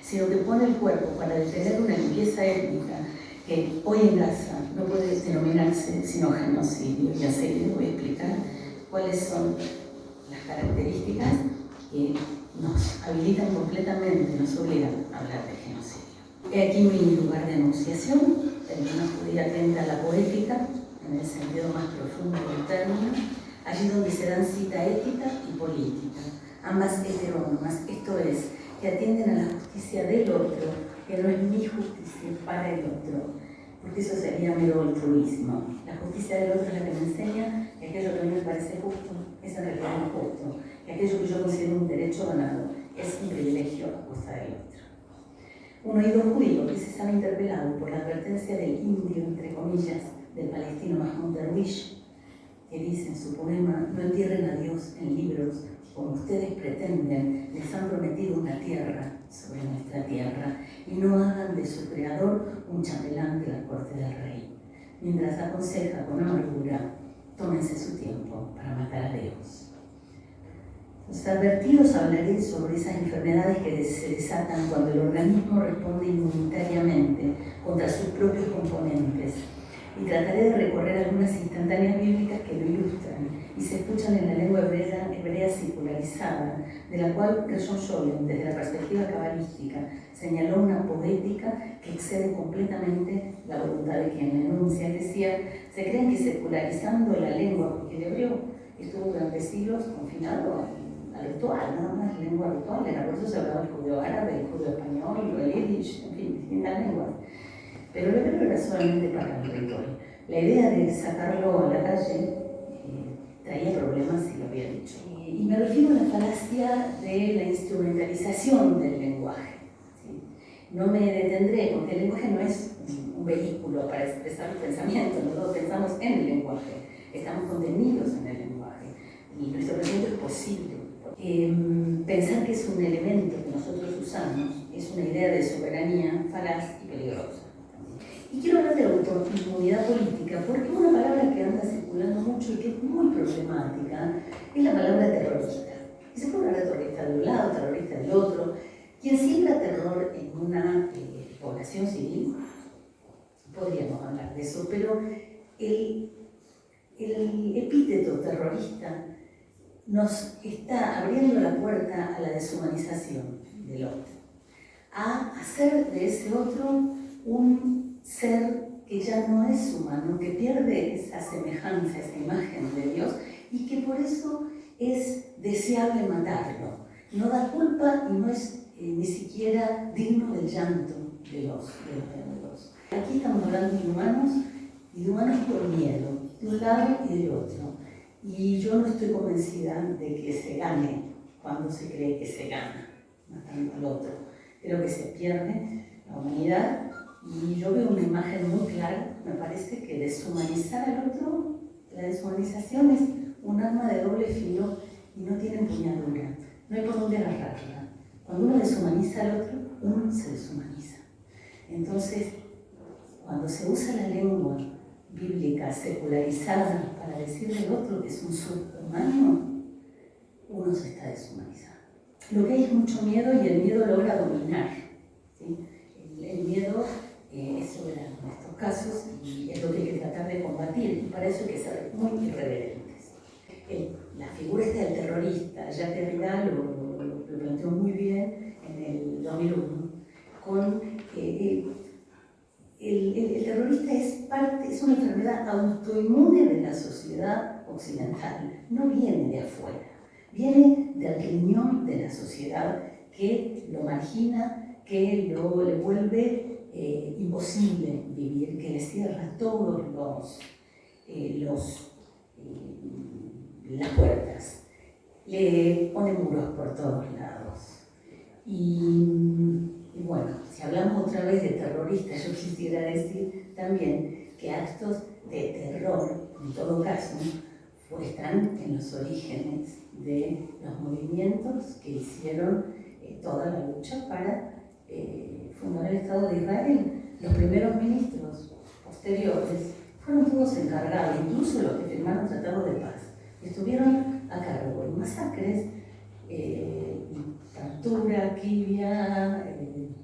sino que pone el cuerpo para detener una limpieza étnica que hoy en Gaza no puede denominarse sino genocidio. Y enseguida voy a explicar cuáles son las características que nos habilitan completamente, nos obligan a hablar de genocidio. He aquí mi lugar de enunciación, en una judía atenta a la poética, en el sentido más profundo del término, allí donde se dan cita ética y política, ambas heterónomas, esto es, que atienden a la justicia del otro, que no es mi justicia para el otro, porque eso sería mero altruismo. La justicia del otro es la que me enseña que aquello que a mí me parece justo es en realidad injusto, que aquello que yo considero un derecho ganado es un privilegio a costa del otro. Un oído judío que se sabe interpelado por la advertencia del indio, entre comillas, del palestino Mahmoud Darwish, que dice en su poema: no entierren a Dios en libros, como ustedes pretenden, les han prometido una tierra sobre nuestra tierra, y no hagan de su creador un chambelán de la corte del rey. Mientras aconseja con amargura, tómense su tiempo para matar a Dios. Los advertidos hablaré sobre esas enfermedades que se desatan cuando el organismo responde inmunitariamente contra sus propios componentes, y trataré de recorrer algunas instantáneas bíblicas que lo ilustran y se escuchan en la lengua hebrea secularizada, de la cual Gershom Scholem, desde la perspectiva cabalística, señaló una poética que excede completamente la voluntad de quien la enuncia. Es decir, se creen que secularizando la lengua, porque el hebreo estuvo durante siglos confinado al ritual, nada más lengua ritual, era por eso se hablaba el judeo árabe, el judeo español, el yiddish, en fin, distintas lenguas. Pero el hebreo era solamente para el ritual. La idea de sacarlo a la calle traía problemas, si lo había dicho. Y me refiero a la falacia de la instrumentalización del lenguaje. ¿Sí? No me detendré, porque el lenguaje no es un vehículo para expresar el pensamiento. Nosotros pensamos en el lenguaje, estamos contenidos en el lenguaje, y nuestro pensamiento es posible. Pensar que es un elemento que nosotros usamos es una idea de soberanía falaz y peligrosa. Y quiero hablar de la autoinmunidad política, porque una palabra que anda circulando mucho y que es muy problemática es la palabra terrorista. Y se puede hablar de terrorista de un lado, terrorista del otro. Quien siembra terror en una población civil, podríamos hablar de eso, pero el epíteto terrorista nos está abriendo la puerta a la deshumanización del otro, a hacer de ese otro un ser que ya no es humano, que pierde esa semejanza, esa imagen de Dios, y que por eso es deseable matarlo. No da culpa y no es ni siquiera digno del llanto de los enemigos. Aquí estamos hablando de humanos por miedo, de un lado y del otro. Y yo no estoy convencida de que se gane cuando se cree que se gana, matando al otro. Creo que se pierde la humanidad. Y yo veo una imagen muy clara, me parece que deshumanizar al otro, la deshumanización es un arma de doble filo y no tiene empuñadura, no hay por dónde agarrarla. Cuando uno deshumaniza al otro, uno se deshumaniza. Entonces, cuando se usa la lengua bíblica secularizada para decir del otro que es un subhumano, uno se está deshumanizando. Lo que hay es mucho miedo y el miedo logra dominar, ¿sí? El miedo es soberano en estos casos y es lo que hay que tratar de combatir, y para eso hay que ser muy irreverentes. La figura esta del terrorista, Jacques Derrida lo planteó muy bien en el 2001, con el terrorista es una enfermedad autoinmune de la sociedad occidental, no viene de afuera, viene del riñón de la sociedad que lo margina, que le vuelve imposible vivir, que le cierra todos las puertas, le pone muros por todos lados. Y bueno, si hablamos otra vez de terroristas, yo quisiera decir también que actos de terror, en todo caso, están en los orígenes de los movimientos que hicieron toda la lucha para fundar el Estado de Israel. Los primeros ministros posteriores fueron todos encargados, incluso los que firmaron tratados de paz, estuvieron a cargo de masacres, Artura, Kibia,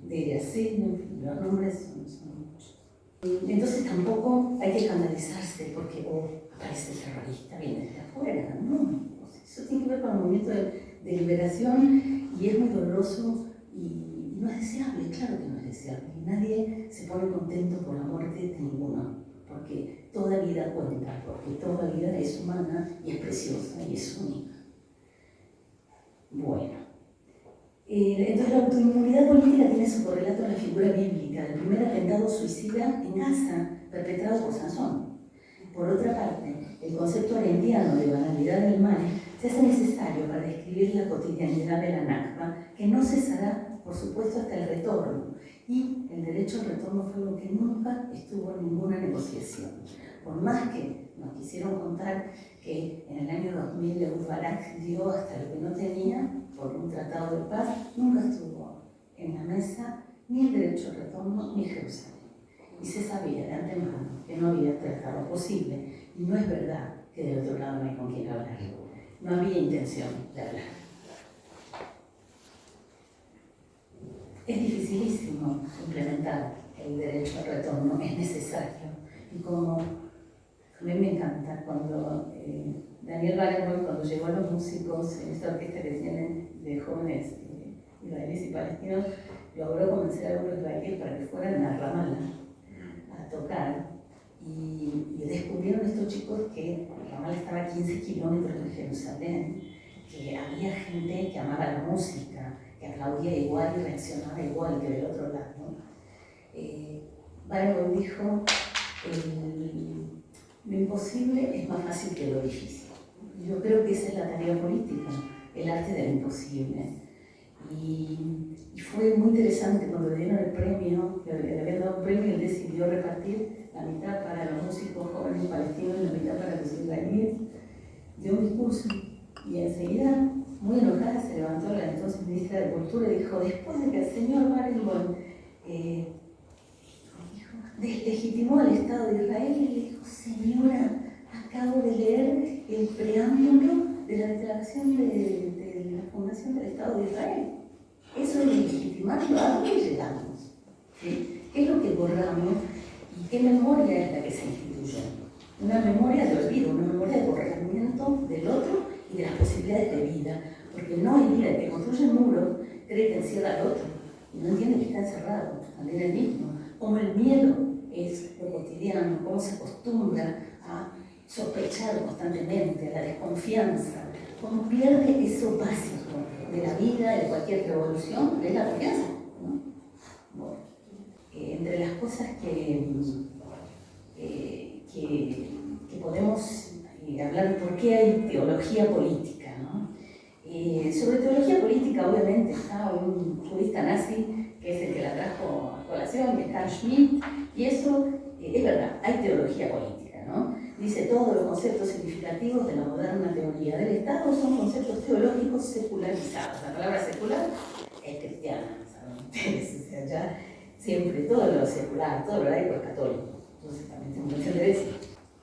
Deir Yassin, los nombres son muchos. Entonces tampoco hay que escandalizarse porque aparece el terrorista, viene de afuera, ¿no? Eso tiene que ver con el movimiento de liberación y es muy doloroso y no es deseable, claro que no es deseable. Y nadie se pone contento por la muerte de ninguno, porque toda vida cuenta, porque toda vida es humana y es preciosa y es única. Bueno, entonces la autoinmunidad política tiene su correlato en la figura bíblica del primer atentado suicida en Gaza, perpetrado por Sansón. Por otra parte, el concepto arendtiano de banalidad del mal se hace necesario para describir la cotidianidad de la Nakba, que no cesará, por supuesto, hasta el retorno. Y el derecho al retorno fue algo que nunca estuvo en ninguna negociación. Por más que nos quisieron contar que en el año 2000 Ehud Barak dio hasta lo que no tenía por un tratado de paz, nunca estuvo en la mesa ni el derecho al retorno ni Jerusalén. Y se sabía de antemano que no había tratado posible. Y no es verdad que del otro lado no hay con quién hablar. No había intención de hablar. Es dificilísimo implementar el derecho al retorno, es necesario. Y como a mí me encanta cuando Daniel Barenboim, cuando llegó a los músicos en esta orquesta que tienen de jóvenes israelíes y palestinos, logró convencer a algunos israelíes para que fueran a Ramallah a tocar. Y descubrieron estos chicos que Ramallah estaba a 15 kilómetros de Jerusalén, que había gente que amaba la música, que aplaudía igual y reaccionaba igual que del otro lado. Barenboim dijo, lo imposible es más fácil que lo difícil. Yo creo que esa es la tarea política, el arte de lo imposible. Y fue muy interesante cuando le dieron el premio, le habían dado un premio, él decidió repartir la mitad para los músicos jóvenes palestinos y la mitad para los israelíes. Dio un discurso y enseguida, muy enojada, se levantó la entonces ministra de Cultura y dijo, después de que el señor Barenboim deslegitimó al Estado de Israel, y le dijo, señora, acabo de leer el preámbulo de la declaración de la fundación del Estado de Israel. Eso es legitimarlo, ¿a dónde llegamos? ¿Sí? ¿Qué es lo que borramos y qué memoria es la que se instituye? Una memoria de olvido, una memoria de borramiento del otro y de las posibilidades de vida. Porque no hay vida, el que construye el muro cree que encierra al otro y no entiende que está encerrado, también el mismo. Como el miedo es lo cotidiano, cómo se acostumbra a sospechar constantemente, a la desconfianza, cómo pierde eso básico de la vida, de cualquier revolución, es la confianza, ¿no? Bueno, entre las cosas que podemos hablar, ¿por qué hay teología política, ¿no? Sobre teología política, obviamente, está un jurista nazi, que es el que la trajo a colación, que es Carl Schmitt, y eso es verdad, hay teología política, ¿no? Dice, todos los conceptos significativos de la moderna teoría del Estado son conceptos teológicos secularizados. La palabra secular es cristiana, ¿saben ustedes? O sea, ya siempre todo lo secular, todo lo laico es católico. Entonces también tengo que entender eso.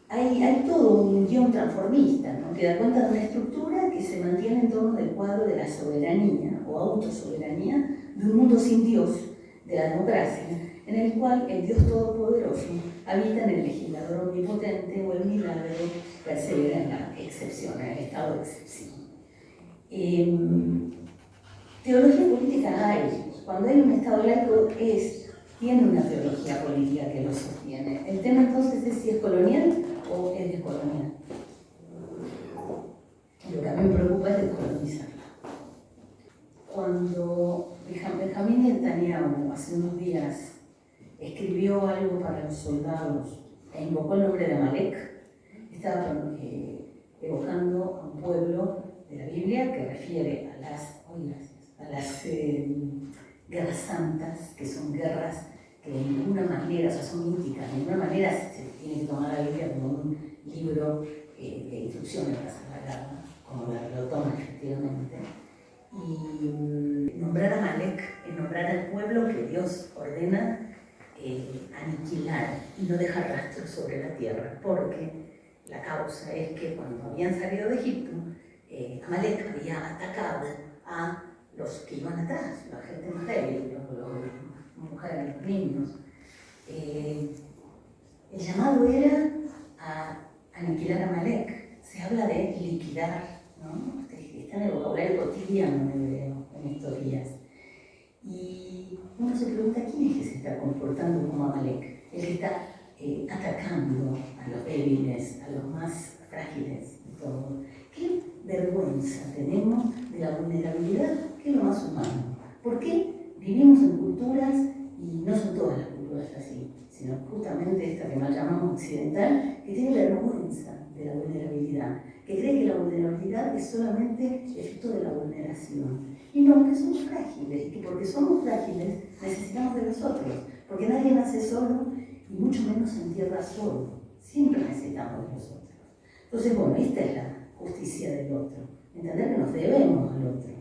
Hay todo un guión transformista, ¿no? Que da cuenta de una estructura que se mantiene en torno del cuadro de la soberanía o autosoberanía de un mundo sin Dios, de la democracia, en el cual el Dios Todopoderoso habita en el legislador omnipotente o el milagro persevera en la excepción, en el estado de excepción. Teología política hay. Cuando hay un Estado laico tiene una teología política que lo sostiene. El tema entonces es si es colonial o es descolonial. Lo que a mí me preocupa es descolonizarla. Cuando Benjamín Netanyahu hace unos días escribió algo para los soldados e invocó el nombre de Amalek, estaba evocando a un pueblo de la Biblia que refiere a las guerras santas, que son guerras que de ninguna manera, o sea, son míticas, de ninguna manera se tiene que tomar la Biblia como un libro de instrucciones para hacer la guerra, como lo toma efectivamente. Y nombrar a Amalek es nombrar al pueblo que Dios ordena aniquilar y no dejar rastros sobre la tierra, porque la causa es que cuando habían salido de Egipto, Amalek había atacado a los que iban atrás, la gente más débil, las mujeres, los niños. El llamado era a aniquilar a Amalek. Se habla de liquidar, ¿no? Está en el vocabulario cotidiano en estos días. Y uno se pregunta quién es que se está comportando como Amalek, el que está atacando a los débiles, a los más frágiles de todo. ¿Qué vergüenza tenemos de la vulnerabilidad, que es lo más humano? ¿Por qué vivimos en culturas, y no son todas las culturas así, sino justamente esta que más llamamos occidental, que tiene vergüenza de la vulnerabilidad, que cree que la vulnerabilidad es solamente efecto de la vulneración? Y no, que somos frágiles, y que porque somos frágiles necesitamos de los otros, porque nadie nace solo y mucho menos se entierra solo. Siempre necesitamos de los otros. Entonces, bueno, esta es la justicia del otro, entender que nos debemos al otro.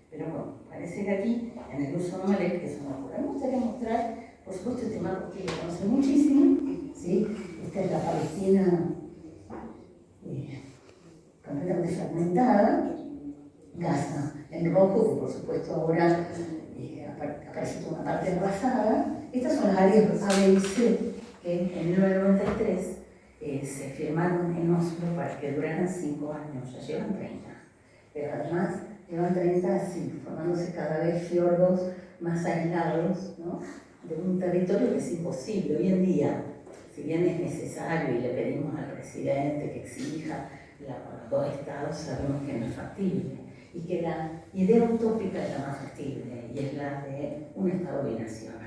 Pero bueno, parece que aquí, en el uso de Amalek, que es una locura. Me gustaría mostrar, por supuesto, este mapa que lo conocen muchísimo, ¿sí? Esta es la Palestina completamente fragmentada, Gaza en rojo, que por supuesto ahora aparece toda una parte arrasada. Estas son las áreas A, B y C, que en 1993 se firmaron en Oslo para que duraran 5 años, ya llevan 30. Pero además llevan 30 así, formándose cada vez fiordos más aislados, ¿no? De un territorio que es imposible hoy en día, si bien es necesario y le pedimos al presidente que exija los 2 estados, sabemos que no es factible y que la idea utópica es la más factible y es la de un estado binacional.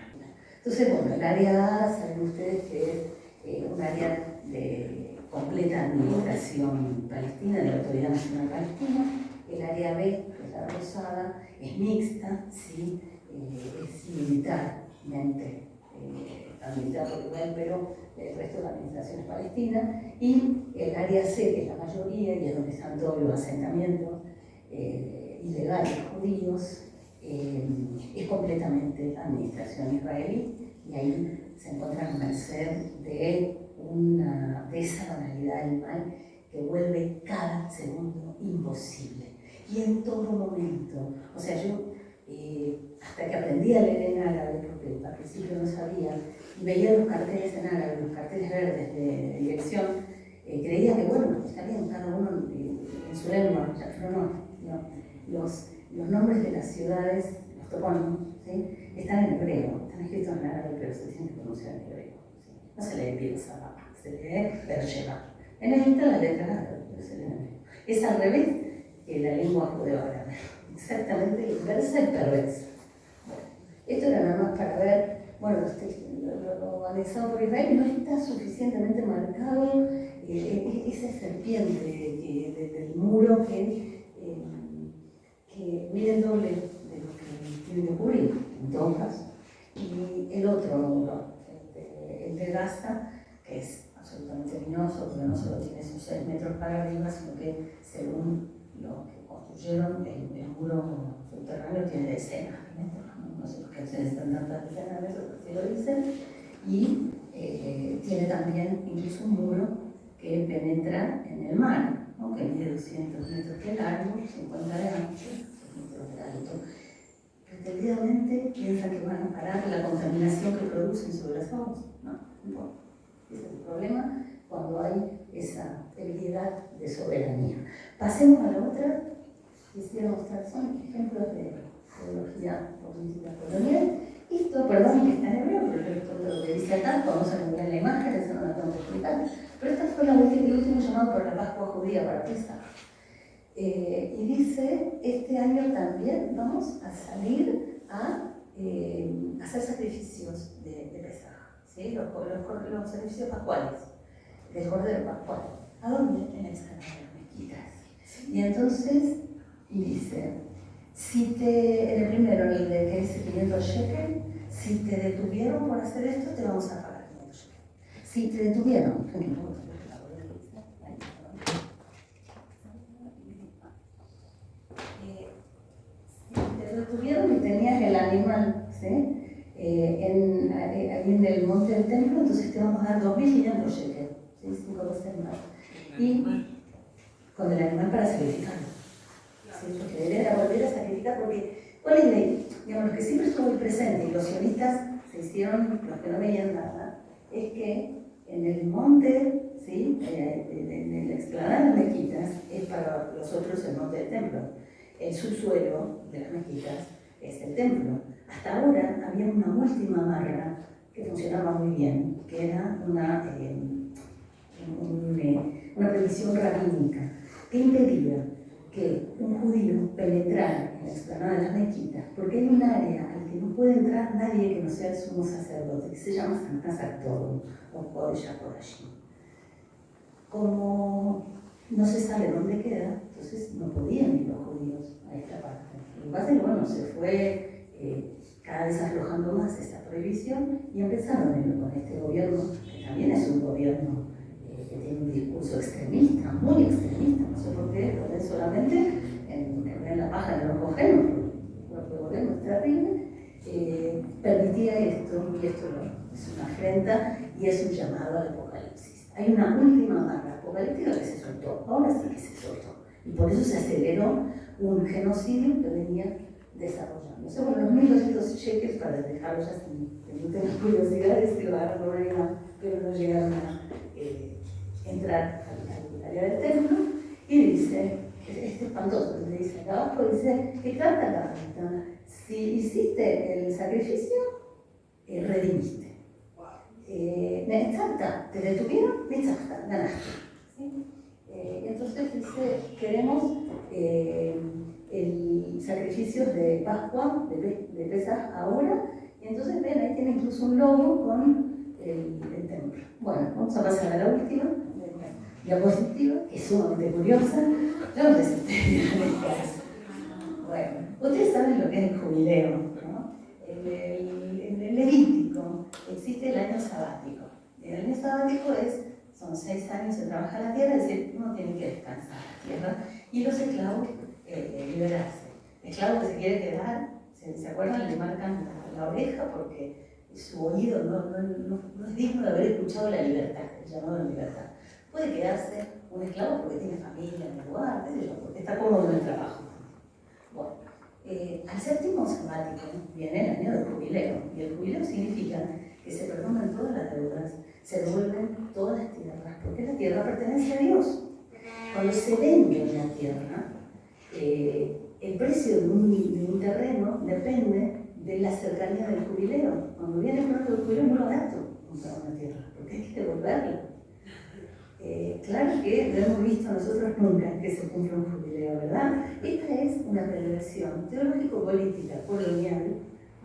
Entonces, bueno, el área A, saben ustedes que es un área de completa administración palestina, de la Autoridad Nacional Palestina. El área B, que es la rosada, es mixta, ¿sí? Es militarmente administrada por Israel, pero el resto de la administración es palestina. Y el área C, que es la mayoría, y es donde están todos los asentamientos ilegales judíos, es completamente administración israelí, y ahí se encuentran a merced de esa banalidad del mal que vuelve cada segundo imposible. Y en todo momento, o sea, yo hasta que aprendí a leer en árabe, porque al principio no sabía, y veía los carteles en árabe, los carteles verdes de dirección, creía que bueno, está bien, cada uno en su lengua, pero no. Los nombres de las ciudades, los topónimos, ¿sí? Están en hebreo, están escritos en árabe, pero se tienen que pronunciar en hebreo. ¿Sí? No se lee Bielsa, se lee Beersheba. En Egipto la letra árabe, pero se lee en hebreo. Es al revés que la lengua judeo-árabe, exactamente inversa y perversa. Bueno, esto era nada más para ver, bueno, lo anexado por Israel no está suficientemente marcado esa serpiente del muro que mide el doble de lo que tiene que cubrir, en todo caso. Y el otro muro, el de Gaza, que es absolutamente luminoso, porque no solo tiene sus 6 metros para arriba, sino que según lo que construyeron, el muro subterráneo tiene decenas de metros, no sé por qué se necesitan tantas decenas de metros, pero sí lo dicen, y tiene también incluso un muro que penetra en el mar, ¿no? Que mide 200 metros de largo, 50 de ancho, 2 metros de alto. Pretendidamente piensan que van a parar la contaminación que producen sobre las aguas, ¿no? Bueno, ese es el problema cuando hay esa debilidad de soberanía. Pasemos a la otra. Quisiera mostrar, son ejemplos de ideología política colonial. Esto, perdón que está en hebreo, pero lo que dice acá, vamos a mirar la imagen, eso no la tengo que explicar. Pero esta fue el último llamado por la Pascua judía para Pesach. Y dice, este año también vamos a salir a hacer sacrificios de Pesaj, ¿sí? Los sacrificios pascuales, del Cordero Pascual. ¿A dónde? En el Salón de las Mezquitas. Y entonces dice, en el primero, el de que dice 500 shekel, si te detuvieron por hacer esto, te vamos a pagar 500 shekel. Si te detuvieron, y tenías el animal, ¿sí? Ahí en el monte del templo, entonces te vamos a dar 2.500 shekel, ¿sí? 5 veces más. Y con el animal para sacrificarlo. ¿sí? Porque la idea era volver a sacrificar, porque ¿cuál es la idea? Digamos, lo que siempre estuvo muy presente, y los sionistas se hicieron los que no veían nada, es que en el monte, ¿sí? En la explanada de las mezquitas, es para los otros el monte del templo. El subsuelo de las mezquitas es el templo. Hasta ahora había una última barra que funcionaba muy bien, que era una prohibición rabínica que impedía que un judío penetrara en la explanada de las mezquitas, porque hay un área al que no puede entrar nadie que no sea el sumo sacerdote, que se llama Santa Sartorum o Kodesh HaKodashim. Como no se sabe dónde queda, entonces no podían ir los judíos a esta parte. Lo que pasa es que, bueno, se fue cada vez aflojando más esta prohibición y empezaron con este gobierno, que también es un gobierno que tiene un discurso extremista, muy extremista, no sé por qué, lo ven solamente en la paja de los cogenos, porque el gobierno es terrible, permitía esto, y esto es una afrenta y es un llamado al apocalipsis. Hay una última barra apocalíptica que se soltó, ahora sí que se soltó, y por eso se aceleró un genocidio que venía desarrollándose. Bueno, los 1.200 cheques, para dejarlos ya sin tener curiosidades, que lo agarran por arriba, pero no llegaron a entrar al área del templo, y dice, es espantoso, le dice acá abajo, dice, que canta la carta, si hiciste el sacrificio, redimiste. Te detuvieron, ganaste. ¿Sí? Entonces dice, queremos el sacrificio de Pascua, de Pesaj ahora, y entonces ven, ahí tiene incluso un logo con el templo. Bueno, vamos a pasar a la última diapositiva, que es sumamente curiosa. Yo no sé si ustedes miran esto. Bueno, ustedes saben lo que es el jubileo, ¿no? En el Levítico existe el año sabático. El año sabático son 6 años de trabajar la tierra, es decir, uno tiene que descansar la tierra, y los esclavos liberarse. El esclavo que se quiere quedar, ¿se acuerdan? Le marcan la oreja porque su oído no es digno de haber escuchado la libertad, el llamado de libertad. Puede quedarse un esclavo porque tiene familia en el lugar, porque está cómodo en el trabajo. Bueno, al séptimo sabático viene el año del jubileo, y el jubileo significa que se perdonan todas las deudas, se devuelven todas las tierras, porque la tierra pertenece a Dios. Cuando se vende la tierra, el precio de un terreno depende de la cercanía del jubileo. Cuando viene el pronto del jubileo es muy barato comprar una tierra, porque hay que devolverla. Claro que no hemos visto nosotros nunca que se cumpla un jubileo, ¿verdad? Esta es una perversión teológico-política colonial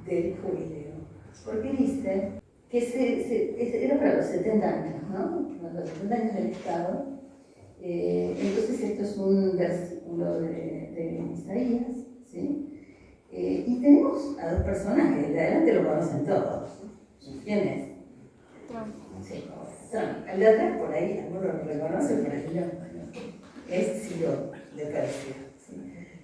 del jubileo, porque dice que era para los 70 años, ¿no? Los 70 años del Estado. Entonces esto es un versículo de Isaías, ¿sí? Y tenemos a dos personajes, de adelante lo conocen todos. ¿Quién es? Trump. Sí, Trump. El de atrás por ahí, algunos lo reconocen, por ejemplo, es Ciro de Persia. ¿Sí?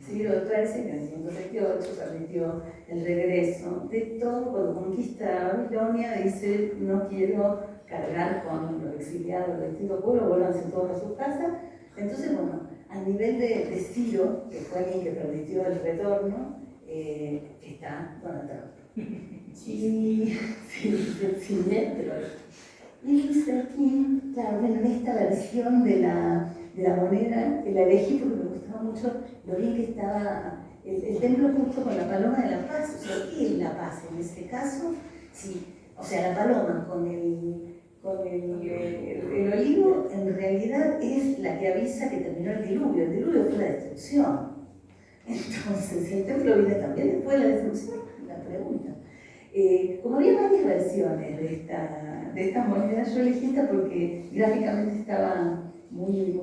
Ciro de Persia, que en el 168 permitió el regreso de todo. Cuando conquista Babilonia, dice: no quiero cargar con los exiliados del distinto pueblo, vuélvanse todos a sus casas. Entonces, bueno, a nivel de Ciro, que fue alguien que permitió el retorno, está Donald Trump. Y y dice aquí, claro, bueno, en esta versión de la moneda, que la elegí porque me gustaba mucho lo bien que estaba el templo justo con la paloma de la paz. O sea, ¿qué es la paz en este caso? Sí, o sea, la paloma con el olivo en realidad es la que avisa que terminó el diluvio. El diluvio fue la destrucción. Entonces, ¿el templo viene también después de la destrucción? La pregunta. Como había varias versiones de esta moneda, yo elegí esta porque gráficamente estaba muy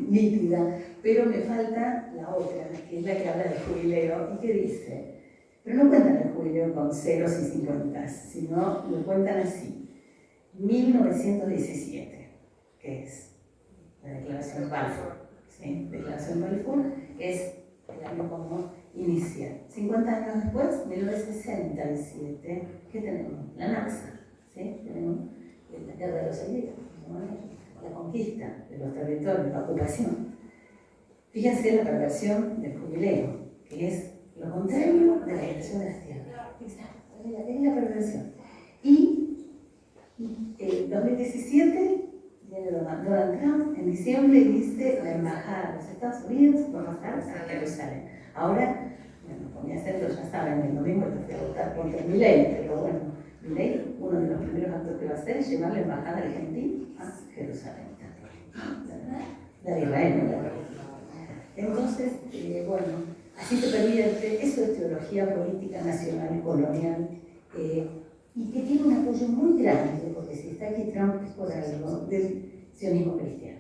nítida, pero me falta la otra, que es la que habla del jubileo, y que dice, pero no cuentan el jubileo con ceros y 50, sino lo cuentan así: 1917, que es la Declaración Balfour, ¿sí? Declaración Balfour es el año como inicial. 50 años después, 1967, ¿qué tenemos? La NASA, ¿sí? Tenemos la guerra de los Seis Días, la conquista de los territorios, la ocupación. Fíjense la perversión del jubileo, que es lo contrario de la elección de las tierras. Es la perversión. Y en 2017 viene Donald Trump, en diciembre dice la embajada de los Estados Unidos va a pasar a Jerusalén. Ahora, bueno, con mi acento ya saben, el domingo te fui a votar contra Milei, pero bueno, Milei, uno de los primeros actos que va a hacer es llevar la embajada argentina a Jerusalén. De Israel, ¿no? Entonces, bueno, así se pervierte, eso es teología política nacional colonial, y que tiene un apoyo muy grande, porque si está aquí Trump es por algo, del sionismo cristiano,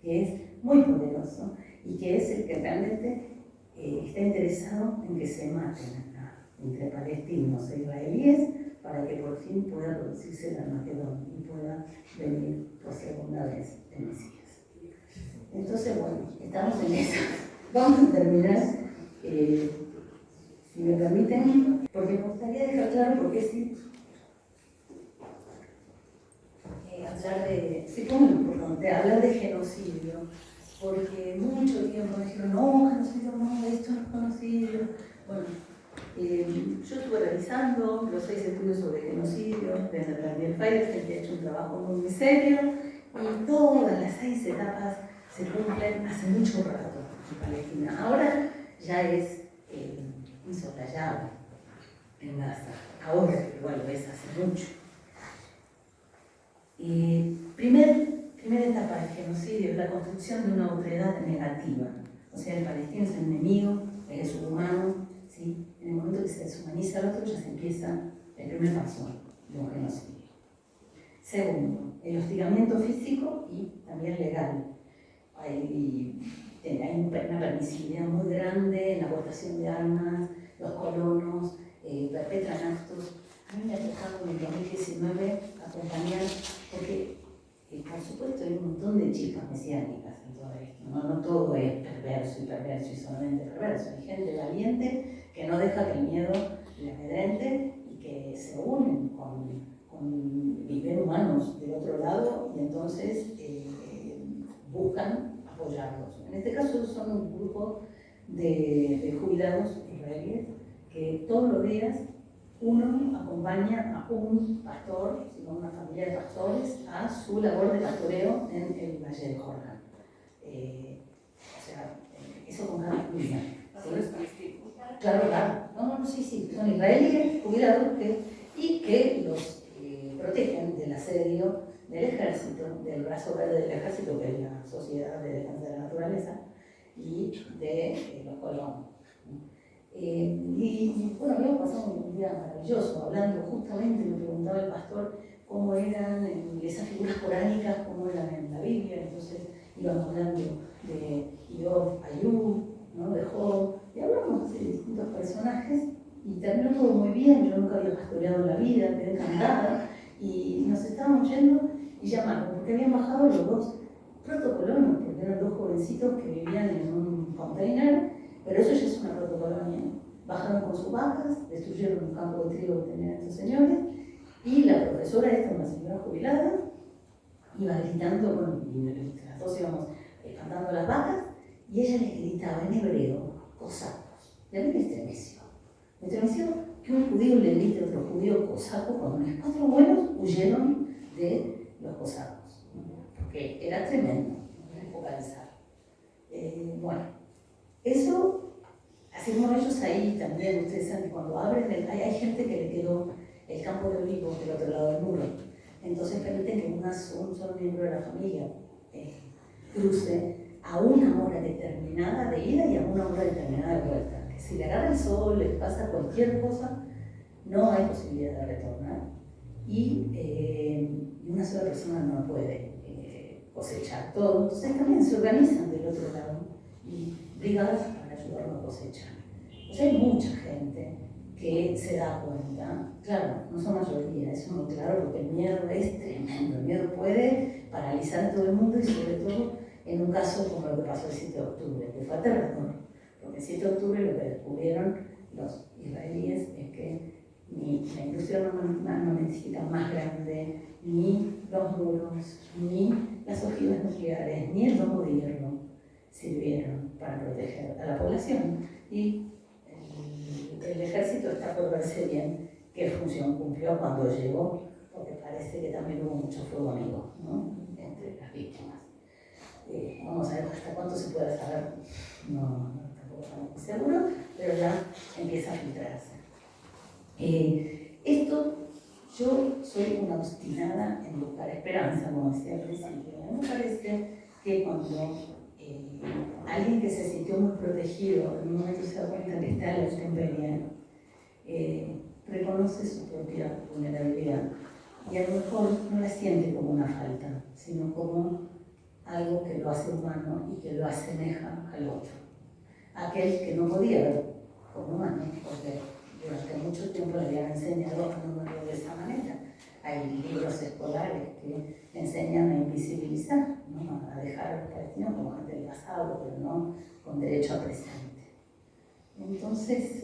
que es muy poderoso y que es el que realmente está interesado en que se maten acá, entre palestinos e israelíes, para que por fin pueda producirse el Armagedón y pueda venir por segunda vez el Mesías. Entonces, bueno, estamos en eso. Vamos a terminar, si me permiten, porque me gustaría dejar claro por qué sí. Hablar de, sí, como importante, hablar de genocidio, porque mucho tiempo me dijeron, no, genocidio no, esto no es genocidio. Bueno, yo estuve realizando los 6 estudios sobre genocidio desde Daniel Feierstein, que ha hecho un trabajo muy serio, y todas las 6 etapas se cumplen hace mucho rato en Palestina. Ahora ya es insoslayable en Gaza. Ahora igual lo es hace mucho. Primera etapa del genocidio es la construcción de una autoridad negativa. O sea, el palestino es el enemigo, es el subhumano, ¿sí? En el momento que se deshumaniza al otro ya se empieza el primer paso de un genocidio. Segundo, el hostigamiento físico y también legal. Hay una permisividad muy grande en la aportación de armas, los colonos perpetran actos. A mí me ha tocado en el 2019 acompañar, porque por supuesto hay un montón de chispas mesiánicas en todo esto, no todo es perverso y solamente perverso. Hay gente valiente que no deja que el miedo le amedrente y que se unen con bien humanos del otro lado y entonces buscan apoyarlos. En este caso son un grupo de jubilados israelíes que todos los días uno acompaña a un pastor, sino una familia de pastores, a su labor de pastoreo en el Valle de Jordán. Eso con cada familia. ¿Sí? Claro. No, sí, son israelíes jubilados y que los protegen del asedio del ejército, del brazo verde del ejército, que es la Sociedad de Defensa de la Naturaleza, y de los colonos. Y bueno, habíamos pasado un día maravilloso, hablando justamente, me preguntaba el pastor cómo eran esas figuras coránicas, cómo eran en la Biblia, entonces íbamos hablando de Job, Ayub, ¿no? De Job, y hablamos de distintos personajes, y terminó todo muy bien. Yo nunca había pastoreado en la vida, quedé encantada, y nos estábamos yendo y llamaron, porque habían bajado los 2 protocolonos, porque eran 2 jovencitos que vivían en un container, pero eso ya es una protocolonia. Bajaron con sus vacas, destruyeron un campo de trigo que tenían estos señores, y la profesora, una señora jubilada, iba gritando, bueno, y las 2 íbamos cantando las vacas, y ella les gritaba en hebreo, cosacos. Y a mí me estremeció. Me estremeció que un judío le grite a otro judío cosaco cuando los 4 buenos huyeron de los cosacos, porque era tremendo focalizar. Bueno, eso hacemos ellos ahí también. Ustedes saben que cuando abren, hay gente que le quedó el campo de olivos del otro lado del muro, entonces permiten que un solo miembro de la familia cruce a una hora determinada de ida y a una hora determinada de vuelta. Que si le agarra el sol, le pasa cualquier cosa, no hay posibilidad de retornar. Y una sola persona no puede cosechar todo. Entonces también se organizan del otro lado y brigadas para ayudarnos a cosechar. O sea, hay mucha gente que se da cuenta, claro, no son mayoría, eso es muy claro, porque el miedo es tremendo. El miedo puede paralizar a todo el mundo y sobre todo en un caso como lo que pasó el 7 de octubre, que fue aterrador, porque el 7 de octubre lo que descubrieron los israelíes es que ni la industria armamentística más grande, ni los muros, ni las ojivas nucleares, ni el domo de hierro sirvieron para proteger a la población. Y el ejército está por verse bien qué función cumplió cuando llegó, porque parece que también hubo mucho fuego amigo, ¿no?, entre las víctimas. Vamos a ver hasta cuánto se puede saber, tampoco estamos muy seguros, pero ya empieza a filtrarse. Yo soy una obstinada en buscar esperanza, como decía al principio. A mí me parece que cuando alguien que se sintió muy protegido en un momento se da cuenta que está en la extemporaneidad, reconoce su propia vulnerabilidad y a lo mejor no la siente como una falta, sino como algo que lo hace humano y que lo asemeja al otro. Aquel que no podía ver como humano, porque durante mucho tiempo le habían enseñado a no verlo de esa manera. Hay libros escolares que enseñan a invisibilizar, ¿no?, a dejar a los palestinos como gente del pasado, pero no con derecho a presente. Entonces,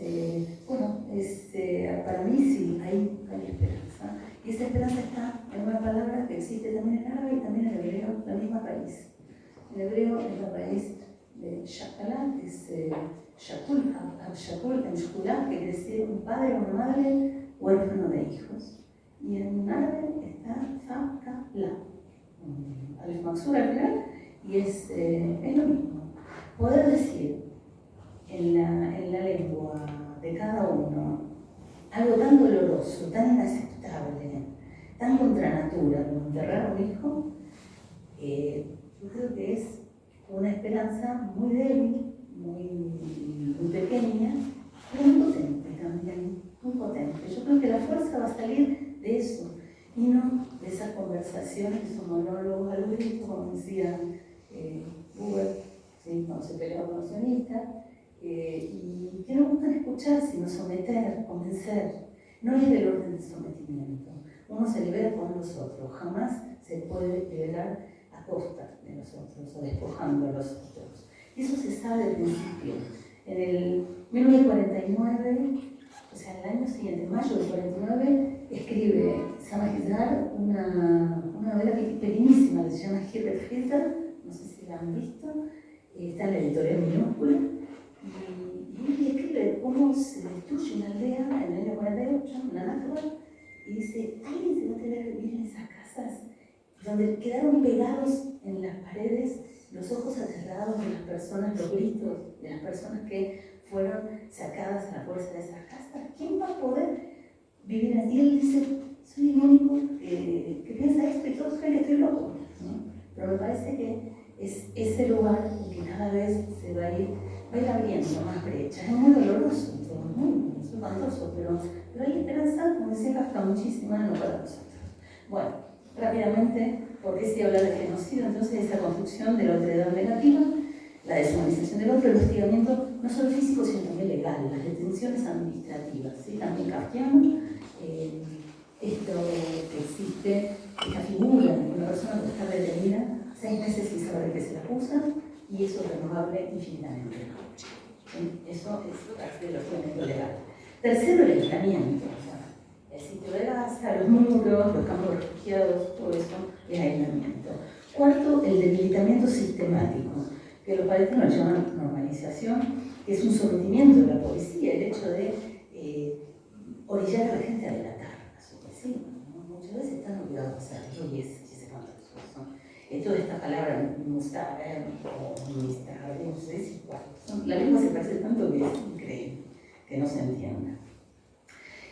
para mí sí, hay esperanza. Y esa esperanza está en una palabra que existe también en árabe y también en hebreo, la misma raíz. En hebreo es la raíz de Shakala, que es Shakul, Shakul en Shkulá, que quiere decir un padre o una madre huérfano de hijos. Y en árabe está Fakala, Alef Maksur al final, y es lo mismo. Poder decir en la lengua de cada uno algo tan doloroso, tan inaceptable, tan contra natura como enterrar a un hijo, yo creo que es una esperanza muy débil, muy pequeña, pero muy potente también, muy potente. Yo creo que la fuerza va a salir de eso, y no de esas conversaciones, esos monólogos al grito, como decía Buber, ¿sí?, cuando se peleaba con los sionistas, y que no buscan escuchar, sino someter, convencer. No es del orden del sometimiento. Uno se libera con los otros, jamás se puede liberar a costa de los otros o despojando a los otros. Y eso se sabe del principio. En el 1949, o sea, el año siguiente, en mayo del 49, escribe Samahizar una novela pequeñísima que se llama Herbert Filter, no sé si la han visto, está en la editorial minúscula, y escribe cómo se destruye una aldea en el año 48, una Nakba, y dice, alguien se va a tener que vivir en esas casas donde quedaron pegados en las paredes los ojos aterrados de las personas, los gritos de las personas que fueron sacadas a la fuerza de esas casas. ¿Quién va a poder vivir así? Y él dice, soy el único que piensa esto y todos creen que estoy loco, ¿no? Pero me parece que es ese lugar que cada vez se va a ir abriendo más brechas. Es muy doloroso, es muy espantoso, pero hay esperanza, como decía Kafka, muchísima, no para nosotros. Bueno, rápidamente, ¿por qué se habla de genocidio? Entonces, esa construcción de la otredad negativa, la deshumanización del otro, el hostigamiento no solo físico, sino también legal, las detenciones administrativas, ¿sí?, también kafkiano, esto que existe, esta figura de una persona que está detenida 6 meses sin saber de qué se le acusa, y eso es renovable infinitamente. Eso es parte del hostigamiento legal. Tercero, el aislamiento. El sitio de Gaza, los muros, los campos de refugiados, todo eso es aislamiento. Cuarto, el debilitamiento sistemático, que los palestinos llaman normalización, que es un sometimiento de la policía, el hecho de orillar a la gente a delatar a su vecino, ¿no? Muchas veces están obligados a hacerlo, y ese cuánto es. Toda esta palabra, mustaber o mistaber, no sé si cuál. La lengua se parece tanto que es increíble que no se entienda.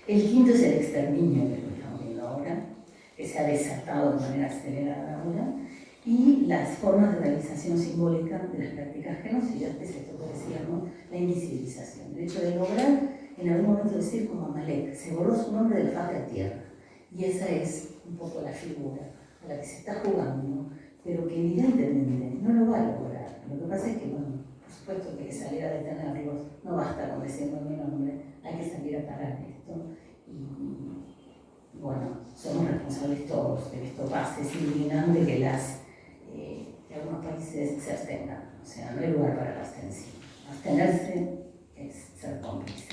El quinto es el exterminio, que lo estamos viendo ahora, que se ha desatado de manera acelerada ahora, y las formas de realización simbólica de las prácticas genocidas, que es esto que decíamos, la invisibilización. El hecho de lograr en algún momento decir como Amalek, se borró su nombre de la faz de la tierra, y esa es un poco la figura a la que se está jugando, pero que evidentemente no lo va a lograr. Lo que pasa es que, bueno, por supuesto que hay que salir a detenerlos, no basta con decirme mi nombre, hay que salir a parar esto. Y bueno, somos responsables todos de que esto pase. Es indignante que algunos países se abstengan, o sea, no hay lugar para la abstención. Abstenerse es ser cómplice.